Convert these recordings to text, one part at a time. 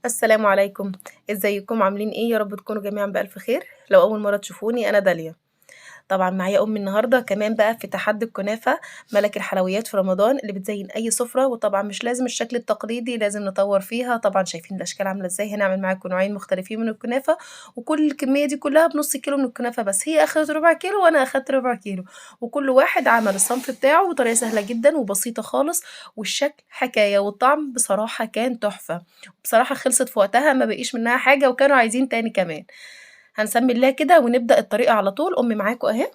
السلام عليكم، إزيكم عاملين إيه؟ يا رب تكونوا جميعًا بألف خير، لو أول مرة تشوفوني أنا داليا، طبعًا معايا أمي النهارده كمان بقى في تحدي الكنافة ملك الحلويات في رمضان اللي بتزين أي سفرة، وطبعًا مش لازم الشكل التقليدي لازم نطوّر فيها، طبعًا شايفين الأشكال عاملة إزاي، هنعمل معاكم نوعين مختلفين من الكنافة، وكل الكمية دي كلها بنُص كيلو من الكنافة بس، هي أخدت ربع كيلو وأنا أخدت ربع كيلو، وكل واحد عمل الصنف بتاعه بطريقة سهلة جدًا وبسيطة خالص، والشكل حكاية والطعم بصراحة كان تحفة، بصراحة خلصت في وقتها ما بقيش منها حاجة وكانوا عايزين تاني كمان. هنسمي الله كده ونبدأ الطريقة على طول، أمي معاكم أهي.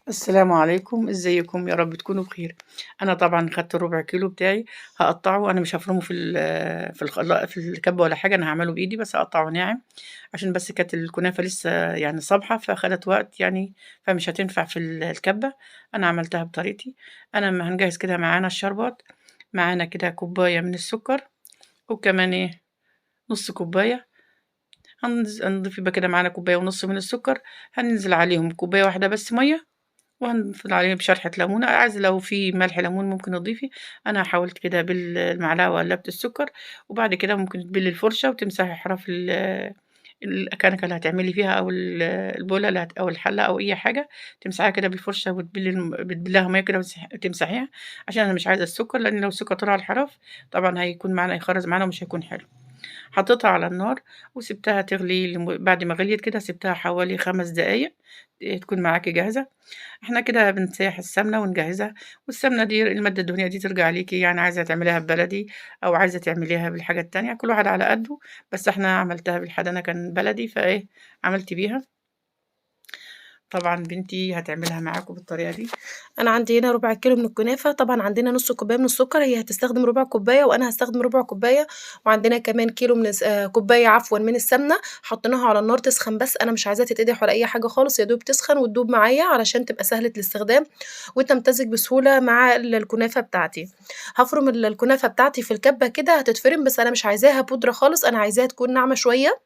السلام عليكم، إزيكم؟ يا رب تكونوا بخير. أنا طبعًا خدت الربع كيلو بتاعي هاقطّعه، أنا مش هافرمه في الكَبّة ولا حاجة، أنا هاعمله بإيدي بس هاقطّعه ناعم، عشان بس كانت الكنافة لسه يعني صابحة، فخدت وقت يعني، فمش هتنفع في الكَبّة. أنا عملتها بطريقتي. أنا هنجهّز كده معانا الشربات، معانا كده كوباية من السكر، وكمان نُص كوباية هنضيف يبقى كده معانا كوباية ونُص من السكر، هننزل عليهم كوباية واحدة بس مَيّة، وهنفضل عليه بشرحة ليمونة، عايزة لو في ملح ليمون ممكن تضيفي. أنا حاولت كده بالمعلقة وقلبت السكر، وبعد كده ممكن تبلي الفرشة وتمسحي حرف الكنكة اللي هتعملي فيها أو البولة أو الحلة أو أي حاجة، تمسحيها كده بالفرشة بتبليها مية كده وتمسحيها، عشان أنا مش عايزة السكر، لأن لو السكر طلع على الحرف طبعا هيكون معانا يخرز معانا ومش هيكون حلو. حطيتها على النار وسِبتها تغلي بعد ما غليت كده سِبتها حوالي 5 دقايق تكون معاكِ جاهزة. إحنا كده بنسيّح السمنة ونجهّزها، والسمنة دي المادة الدهنية دي ترجع ليكِ، يعني عايزة تعمليها ببلدي أو عايزة تعمليها بالحاجة التانية، كل واحد على قدّه، بس إحنا عملتها بالحدانة كان بلدي عملت بيها. طبعًا بنتي هتعملها معاكم بالطريقة دي. أنا عندي هنا ربع كيلو من الكنافة، طبعًا عندنا نُص كوباية من السكر، هي هتستخدم ربع كوباية وأنا هاستخدم ربع كوباية، وعندنا كمان كيلو من كوباية عفوًا من السمنة، حطيناها على النار تسخن بس، أنا مش عايزاها تتقدح ولا أي حاجة خالص، يا دوب تسخن وتدوب معايا علشان تبقى سهلة الاستخدام، وتمتزج بسهولة مع الكنافة بتاعتي. هافرم الكنافة بتاعتي في الكبة كده هتتفرم، بس أنا مش عايزاها بودرة خالص، أنا عايزاها تكون ناعمة شوية،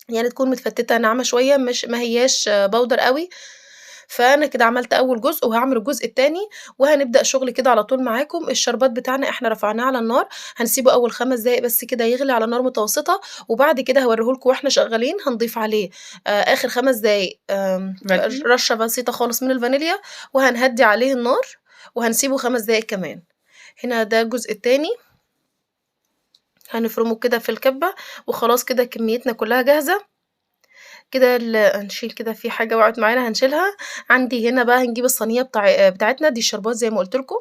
يعني تكون متفتتة ناعمة شوية مش ما هياش بودر أوي، فأنا كده عملت أول جزء وهاعمل الجزء التاني، وهنبدأ شغل كده على طول معاكم. الشربات بتاعنا إحنا رفعناه على النار، هنسيبه أول 5 دقايق بس كده يغلي على نار متوسطة، وبعد كده هاوريه لكم وإحنا شغالين هنضيف عليه آخر 5 دقايق فانيليا. رشة بسيطة خالص من الفانيليا، وهنهدّي عليه النار، وهنسيبه 5 دقايق كمان. هنا ده الجزء التاني، هنفرمه كده في الكبة، وخلاص كده كميتنا كلها جاهزة. كده هنشيل كده في حاجة وقعت معانا هنشيلها، عندي هنا بقى هنجيب الصينية بتاعتنا دي الشربات زي ما قُلت لكم،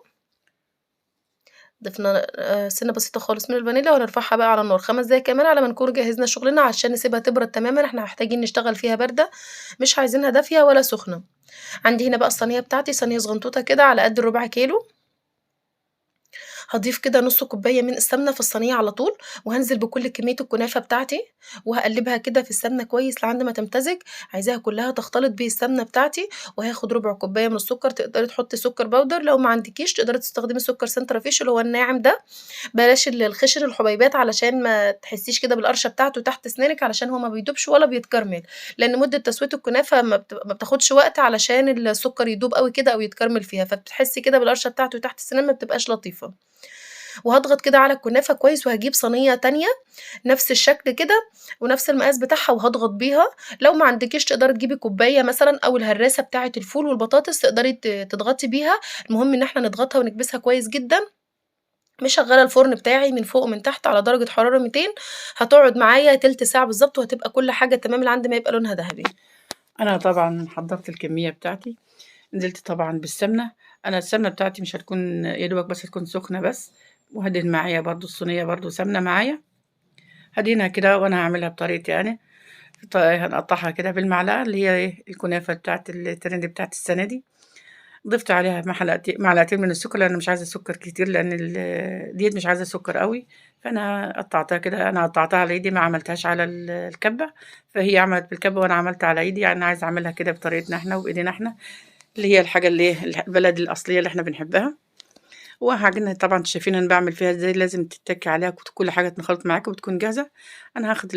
ضفنا سِنّة بسيطة خالص من الفانيليا وهنرفعها بقى على النار 5 دقايق كمان على ما نكون جهّزنا شغلنا عشان نسيبها تبرد تمامًا، إحنا محتاجين نشتغل فيها باردة، مش عايزينها دافية ولا سخنة. عندي هنا بقى الصينية بتاعتي، صينية صغنطوطة كده على قد الربع كيلو، هاضيف كده نُص كوباية من السمنة في الصينية على طول، وهانزل بكل كمية الكنافة بتاعتي، وهاقلّبها كده في السمنة كويس لحد ما تمتزج، عايزاها كلّها تختلط بالسمنة بتاعتي، وهاخد ربع كوباية من السكر، تقدري تحطي سكر بودر لو ما عندكيش تقدري تستخدمي سكر سنترفيش اللي هو الناعم ده، بلاش الخشن الحبيبات علشان ما تحسيش كده بالقرشة بتاعته تحت أسنانِك علشان هو ما بيدوبش ولا بيتكرمل، لإن مدة تسوية الكنافة ما بتاخدش وقت علشان السكر يدوب أوي كده أو يتكرمل فيها، فبتحسي كده بالقرشة بتاعته تحت السنان ما بتبقاش لطيفة. وهاضغط كده على الكنافة كويس وهاجيب صينية تانية نفس الشكل كده ونفس المقاس بتاعها وهاضغط بيها، لو ما عندكيش تقدري تجيبي كوباية مثلًا أو الهراسة بتاعة الفول والبطاطس تقدري تضغطي بيها، المهم إن إحنا نضغطها ونكبسها كويس جدًا، مشغّلة الفرن بتاعي من فوق ومن تحت على درجة حرارة 200 هتقعد معايا تِلت ساعة بالضبط وهتبقى كل حاجة تمام لحد ما يبقى لونها دهبي. أنا طبعًا حضّرت الكمية بتاعتي، نزلت طبعًا بالسمنة. أنا السمنة بتاعتي مش هتكون يا دوبك بس تكون سخنة بس، وهادهن معايا برضه الصينية برضه سمنة معايا، هادهنها كده وأنا هاعملها بطريقتي أنا. هنقطّعها كده بالمعلقة اللي هي الكنافة بتاعة الترند بتاعة السنة دي. ضِفت عليها معلقتين من السكر، لأن أنا مش عايزة سكر كتير، لأن ديّة مش عايزة سكر أوي، فأنا قطّعتها كده، أنا قطّعتها على إيدي ما عملتهاش على الكَبّة، فهي عملت بالكَبّة وأنا عملت على إيدي، يعني أنا عايزة أعملها كده بطريقتنا إحنا وبإيدينا إحنا، اللي هي الحاجة اللي البلدي الأصلية اللي إحنا بنحبها. وهاعجنها طبعًا، أنتم شايفين أنا باعمل فيها إزاي، لازم تتّكي عليها كل حاجة تنخلط معاكِ وتكون جاهزة. أنا هاخد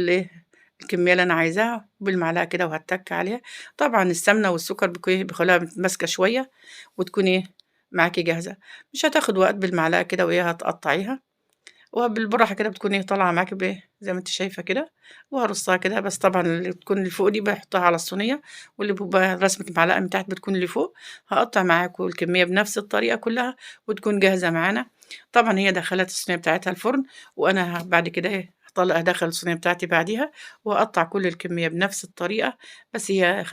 الكمية اللي أنا عايزاها بالمعلقة كده وهاتّك عليها. طبعًا السمنة والسكر بيخلّوها ماسكة شوية وتكون معاكِ جاهزة، مش هتاخد وقت بالمعلقة كده هتقطّعيها، وبالراحة كده بتكون طالعة معاكِ زي ما أنتِ شايفة كده، وهارصها كده، بس طبعًا اللي بتكون اللي فوق دي باحطها على الصينية، واللي بيبقى رسمة المعلقة من تحت بتكون اللي فوق، هاقطّع معاكم الكمية بنفس الطريقة كلّها، وتكون جاهزة معانا. طبعًا هي دخّلت الصينية بتاعتها الفرن، وأنا بعد كده هادخّل الصينية بتاعتي بعديها، وأقطّع كل الكمية بنفس الطريقة، بس هي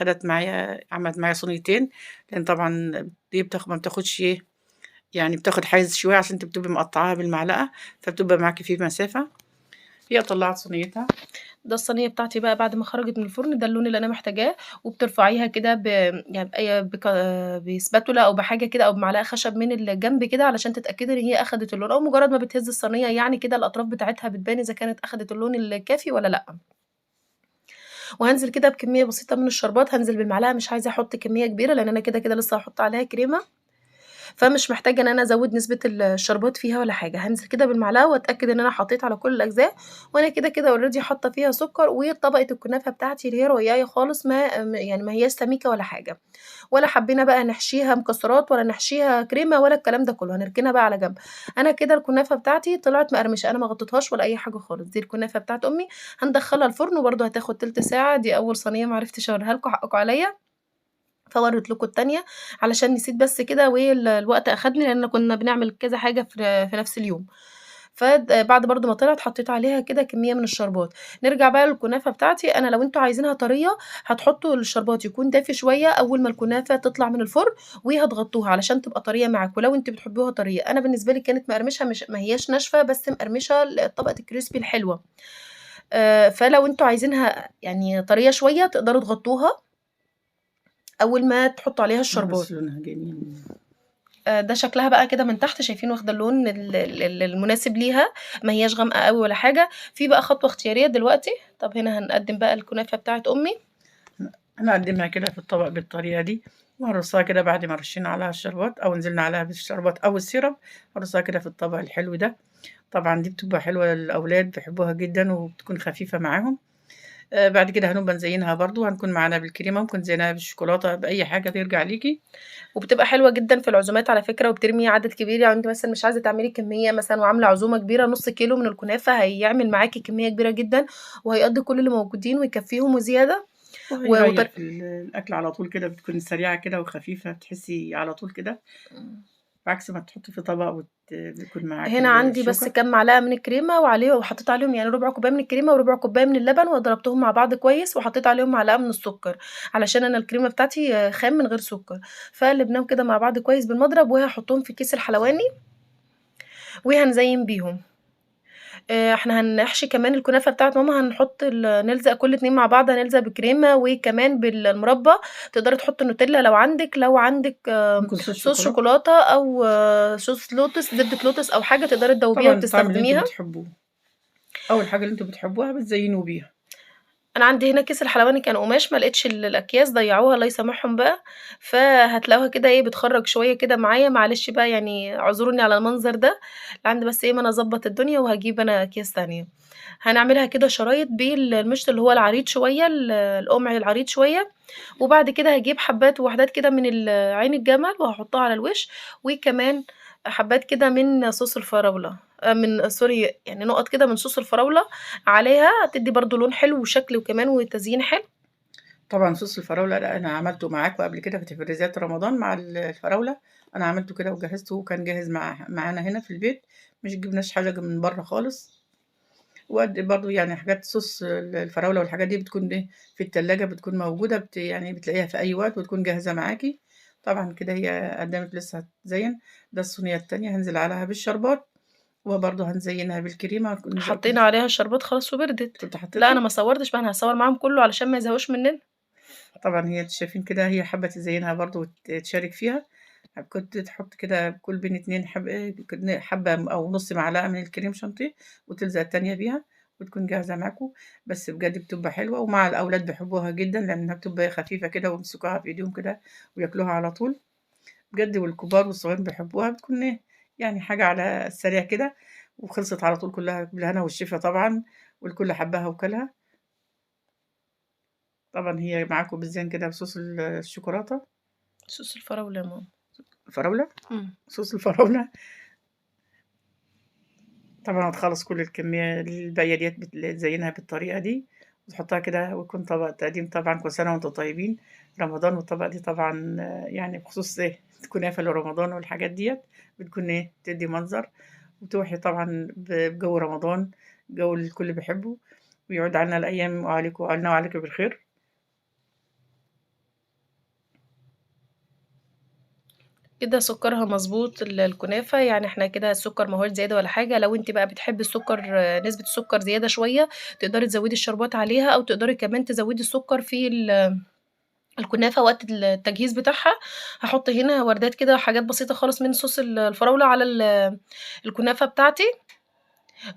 عملت معايا صينيتين، لإن طبعًا دي ما بتاخدش يعني بتاخد حيّز شوية عشان أنتِ بتبقي مقطّعاها بالمعلقة، فبتبقى معاكِ في مسافة. هي طلّعت صينيتها. ده الصينية بتاعتي بقى بعد ما خرجت من الفرن، ده اللون اللي أنا محتاجاه، وبترفعيها كده يعني بspatula أو بحاجة كده أو بمعلقة خشب من الجنب كده علشان تتأكدي إن هي أخدت اللون، أو مجرد ما بتهزّي الصينية يعني كده الأطراف بتاعتها بتبان إذا كانت أخدت اللون الكافي والّا لأ. وهانزل كده بكمية بسيطة من الشربات، هانزل بالمعلقة مش عايزة أحط كمية كبيرة، لإن أنا كده لسه هاحط عليها كريمة، فمش محتاجة إن أنا أزوّد نسبة الشربات فيها ولا حاجة، هانزل كده بالمعلقة وأتأكد إن أنا حطيت على كل الأجزاء، وأنا كده already حاطة فيها سكر، وطبقة الكنافة بتاعتي اللي هي رقيّقة خالص يعني ما هياش سميكة ولا حاجة، ولا حبينا بقى نحشيها مكسرات ولا نحشيها كريمة ولا الكلام ده كلّه، هنركنها بقى على جنب. أنا كده الكنافة بتاعتي طلعت مقرمشة، أنا ما غطيتهاش ولا أي حاجة خالص، دي الكنافة بتاعة أمي، هندخّلها الفرن وبرضه هتاخد تِلت ساعة، دي أول صينية ما عرفتش أوريها لكم حقكم عليَّ. فورّيت لكم التانية، علشان نسيت بس كده الوقت أخدني، لإن كنا بنعمل كذا حاجة في نفس اليوم. بعد برضه ما طلعت حطيت عليها كده كمية من الشربات. نرجع بقى للكنافة بتاعتي، أنا لو أنتم عايزينها طرية هتحطوا الشربات يكون دافي شوية أول ما الكنافة تطلع من الفرن، وهتغطوها علشان تبقى طرية معاكم، لو أنتم بتحبوها طرية. أنا بالنسبة لي كانت مقرمشة مش ما هياش ناشفة، بس مقرمشة طبقة الكريسبي الحلوة. فلو أنتم عايزينها يعني طرية شوية تقدروا تغطوها أول ما تحطوا عليها بس الشربات. لونها جميل. ده شكلها بقى كده من تحت شايفين واخدة اللون المناسب ليها، ما هياش غامقة أوي ولا حاجة. في بقى خطوة اختيارية دلوقتي، طب هنا هنقدّم بقى الكنافة بتاعة أمي. أنا أقدّمها كده في الطبق بالطريقة دي، وهارصّها كده بعد ما رشينا عليها الشربات أو نزلنا عليها بالشربات أو السيرب، هارصّها كده في الطبق الحلو ده. طبعًا دي بتبقى حلوة للأولاد بيحبوها جدًا وبتكون خفيفة معاهم. بعد كده هنبقى نزينها برضه، هنكون معانا بالكريمة، ممكن نزينها بالشوكولاتة، بأي حاجة ترجع ليكِ. وبتبقى حلوة جدًا في العزومات على فكرة، وبترمي عدد كبير، يعني أنتِ مثلًا مش عايزة تعملي كمية مثلًا وعاملة عزومة كبيرة، نُص كيلو من الكنافة هيعمل معاكِ كمية كبيرة جدًا، وهيقضّي كل اللي موجودين ويكفّيهم وزيادة. و وهيريّح وطر في الأكل على طول كده، بتكون سريعة كده وخفيفة، بتحسّي على طول كده، بعكس ما تحطّي في طبق بيكون معاكِ هنا عندي بس الشوكة. كام معلقة من الكريمة وحطيت عليهم يعني ربع كوباية من الكريمة وربع كوباية من اللبن وضربتهم مع بعض كويس، وحطيت عليهم معلقة من السكر، علشان أنا الكريمة بتاعتي خام من غير سكر، فقلبناهم كده مع بعض كويس بالمضرب، وهاحطهم في كيس الحلواني وهنزين بيهم. إحنا هنحشي كمان الكنافة بتاعة ماما هنحط نلزق كل اتنين مع بعض، هنلزق بكريمة وكمان بالمربى، تقدري تحطي نوتيلا لو عندِك ممكن صوص صوص شوكولا. شوكولاتة أو صوص لوتس زبدة لوتس أو حاجة تقدري تدوبيها طبعًا الطعم اللي أنتم وتستخدميها. بتحبوه، أو الحاجة اللي أنتم بتحبوها بتزينوا بيها. أنا عندي هنا كيس الحلواني كان قماش ما لقيتش الأكياس ضيّعوها الله يسامحهم بقى، فهتلاقوها كده بتخرّج شوية كده معايا، معلش بقى يعني اعذروني على المنظر ده، لعند بس ما أنا أضبّط الدنيا وهاجيب أنا أكياس تانية. هنعملها كده شرايط المشط اللي هو العريض شوية، القمع العريض شوية، وبعد كده هاجيب حبّات ووحدات كده من عين الجمل وهاحطها على الوش، وكمان حبّات كده من صوص الفراولة من سوري يعني نُقط كده من صوص الفراولة عليها، هتدّي برضه لون حلو وشكل وكمان وتزيين حلو. طبعًا صوص الفراولة لأ، أنا عملته معاكم قبل كده في تفريزات رمضان مع الفراولة، أنا عملته كده وجهّزته وكان جاهز معانا هنا في البيت، مش جبناش حاجة من برّه خالص. برضه يعني حاجات صوص الفراولة والحاجات دي بتكون في التلاجة بتكون موجودة يعني بتلاقيها في أي وقت وتكون جاهزة معاكِ. طبعًا كده هي قدّامِك لسه هتتزين. ده الصينية التانية هانزل عليها بالشربات، وبرضه هنزينها بالكريمة حطينا عليها الشربات خلاص وبردت. كنتِ لأ حطيتِ؟ أنا ما صوّرتش بقى، أنا هاصوّر معاهم كلّه علشان ما يزهقوش مننا. طبعًا هي أنتِ شايفين كده هي حابة تزينها برضه تشارك فيها، كنت تحط كده كل بين 2 حبة أو نُص معلقة من الكريم شانتيه وتلزق التانية بيها وتكون جاهزة معاكم. بس بجد بتبقى حلوة ومع الأولاد بيحبوها جدًا لأنها بتبقى خفيفة كده ويمسكوها بإيديهم كده وياكلوها على طول. بجد والكبار والصغيرين بيحبوها، بتكون يعني حاجة على السريع كده وخلصت على طول كلها بالهنا والشفا طبعًا، والكل حبّها وكلها. طبعًا هي معاكم بالزين كده بصوص الشوكولاتة. صوص الفراولة يا ماما. فراولة. إمم. صوص الفراولة. طبعًا هتخلّص كل الكمية الباقية ديّة تزيّنها بالطريقة دي، وتحطها كده ويكون طبق تقديم طبعًا كل سنة وأنتم طيبين، رمضان والطبق دي طبعًا يعني بخصوص إيه الكنافة لرمضان والحاجات ديّة، بتكون إيه بتدّي منظر، وتوحي طبعًا بجو رمضان، جو اللي الكل بيحبه، ويعود علينا الأيام وعليكم وعلينا وعليكم بالخير. كده سكرها مضبوط الكنافة، يعني إحنا كده السكر ما هوش زيادة ولا حاجة، لو أنتِ بقى بتحبي السكر نسبة السكر زيادة شوية، تقدري تزوّدي الشربات عليها أو تقدري كمان تزوّدي السكر في الكنافة وقت التجهيز بتاعها. هاحط هنا وردات كده حاجات بسيطة خالص من صوص الفراولة على الكنافة بتاعتي،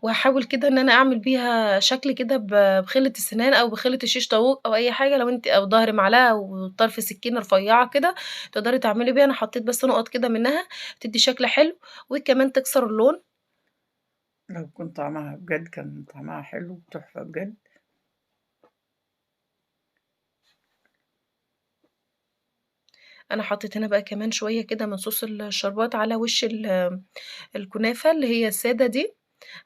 وهاحاول كده إن أنا أعمل بيها شكل كده بخلة السنان أو بخلة الشيش طاووق أو أي حاجة لو أنتِ أو ضهر معلقة أو طرف سكينة رفيّعة كده تقدري تعملي بيها، أنا حطيت بس نُقط كده منها تدّي شكل حلو، وكمان تكسر اللون. لو كان طعمها بجد كان طعمها حلو تحفة بجد. أنا حطيت هنا بقى كمان شوية كده من صوص الشربات على وش الكنافة اللي هي السادة دي،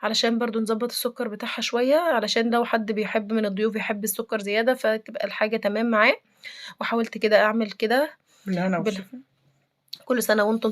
علشان برضه نضبّط السكر بتاعها شوية، علشان لو حد بيحب من الضيوف يحب السكر زيادة، فتبقى الحاجة تمام معاه، وحاولت كده أعمل كده بالهنا بال والشفا. كل سنة وأنتم